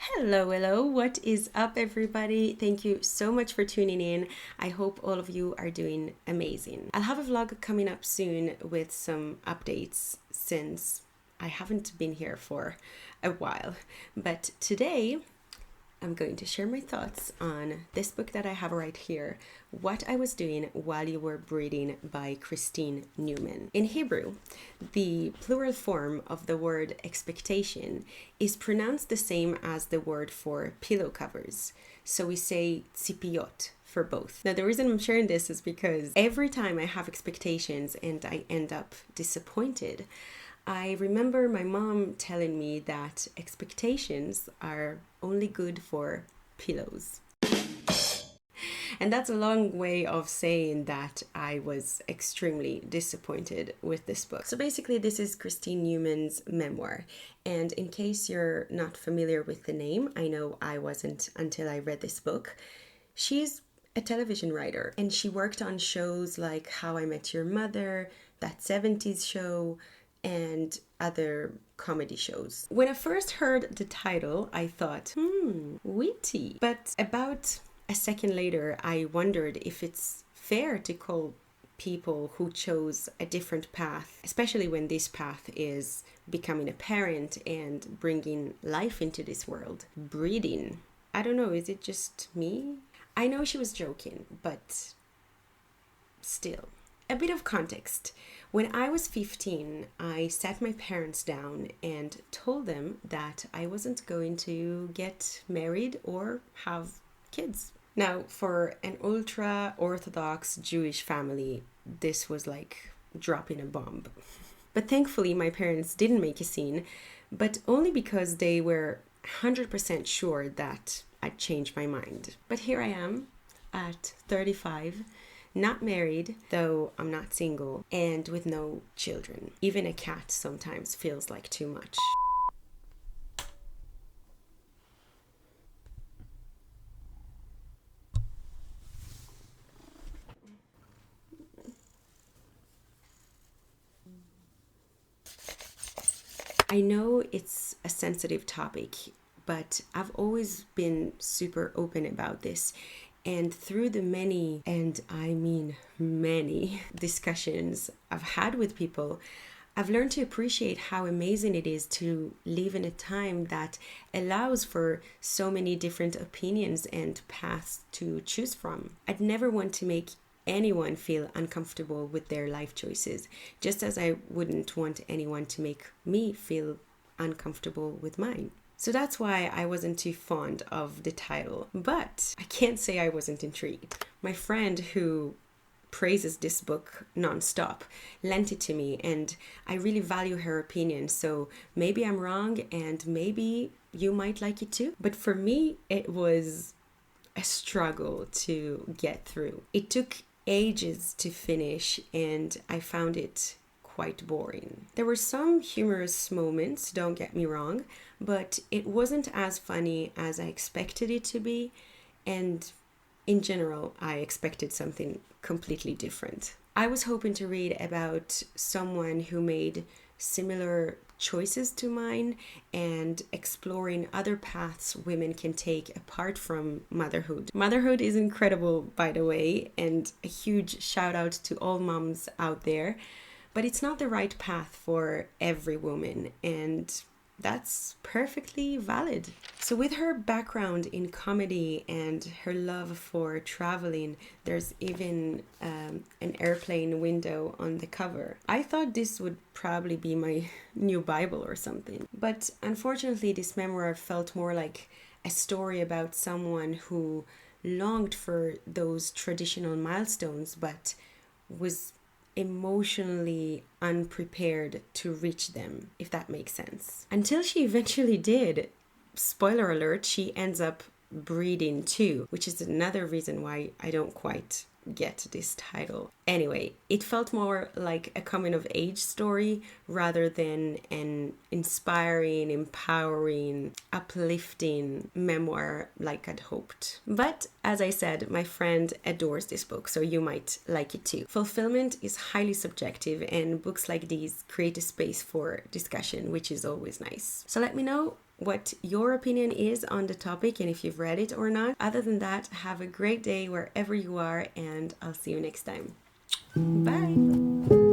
Hello, what is up, everybody? Thank you so much for tuning in. I hope all of you are doing amazing. I'll have a vlog coming up soon with some updates since I haven't been here for a while. But today, I'm going to share my thoughts on this book that I have right here, What I Was Doing While You Were Breathing by Kristin Newman. In Hebrew, the plural form of the word expectation is pronounced the same as the word for pillow covers. So we say tzipiyot for both. Now, the reason I'm sharing this is because every time I have expectations and I end up disappointed, I remember my mom telling me that expectations are only good for pillows. And that's a long way of saying that I was extremely disappointed with this book. So basically, this is Kristin Newman's memoir. And in case you're not familiar with the name, I know I wasn't until I read this book. She's a television writer, and she worked on shows like How I Met Your Mother, That 70s Show, and other comedy shows. When I first heard the title, I thought, witty. But about a second later, I wondered if it's fair to call people who chose a different path, especially when this path is becoming a parent and bringing life into this world, breeding. I don't know, is it just me? I know she was joking, but still. A bit of context. When I was 15, I sat my parents down and told them that I wasn't going to get married or have kids. Now, for an ultra-Orthodox Jewish family, this was like dropping a bomb. But thankfully, my parents didn't make a scene, but only because they were 100% sure that I'd change my mind. But here I am at 35, not married, though I'm not single, and with no children. Even a cat sometimes feels like too much. I know it's a sensitive topic, but I've always been super open about this. And through the many, and I mean many, discussions I've had with people, I've learned to appreciate how amazing it is to live in a time that allows for so many different opinions and paths to choose from. I'd never want to make anyone feel uncomfortable with their life choices, just as I wouldn't want anyone to make me feel uncomfortable with mine. So that's why I wasn't too fond of the title. But I can't say I wasn't intrigued. My friend who praises this book nonstop lent it to me, and I really value her opinion. So maybe I'm wrong and maybe you might like it too. But for me, it was a struggle to get through. It took ages to finish and I found it quite boring. There were some humorous moments, don't get me wrong, but it wasn't as funny as I expected it to be, and in general, I expected something completely different. I was hoping to read about someone who made similar choices to mine and exploring other paths women can take apart from motherhood. Motherhood is incredible, by the way, and a huge shout out to all moms out there. But it's not the right path for every woman, and that's perfectly valid. So with her background in comedy and her love for traveling, there's even an airplane window on the cover. I thought this would probably be my new Bible or something. But unfortunately, this memoir felt more like a story about someone who longed for those traditional milestones, but was emotionally unprepared to reach them, if that makes sense. Until she eventually did. Spoiler alert, she ends up breeding too, which is another reason why I don't quite get this title. Anyway, it felt more like a coming of age story rather than an inspiring, empowering, uplifting memoir like I'd hoped. But as I said, my friend adores this book, so you might like it too. Fulfillment is highly subjective, and books like these create a space for discussion, which is always nice. So let me know what your opinion is on the topic and if you've read it or not. Other than that, have a great day wherever you are, and I'll see you next time. Bye.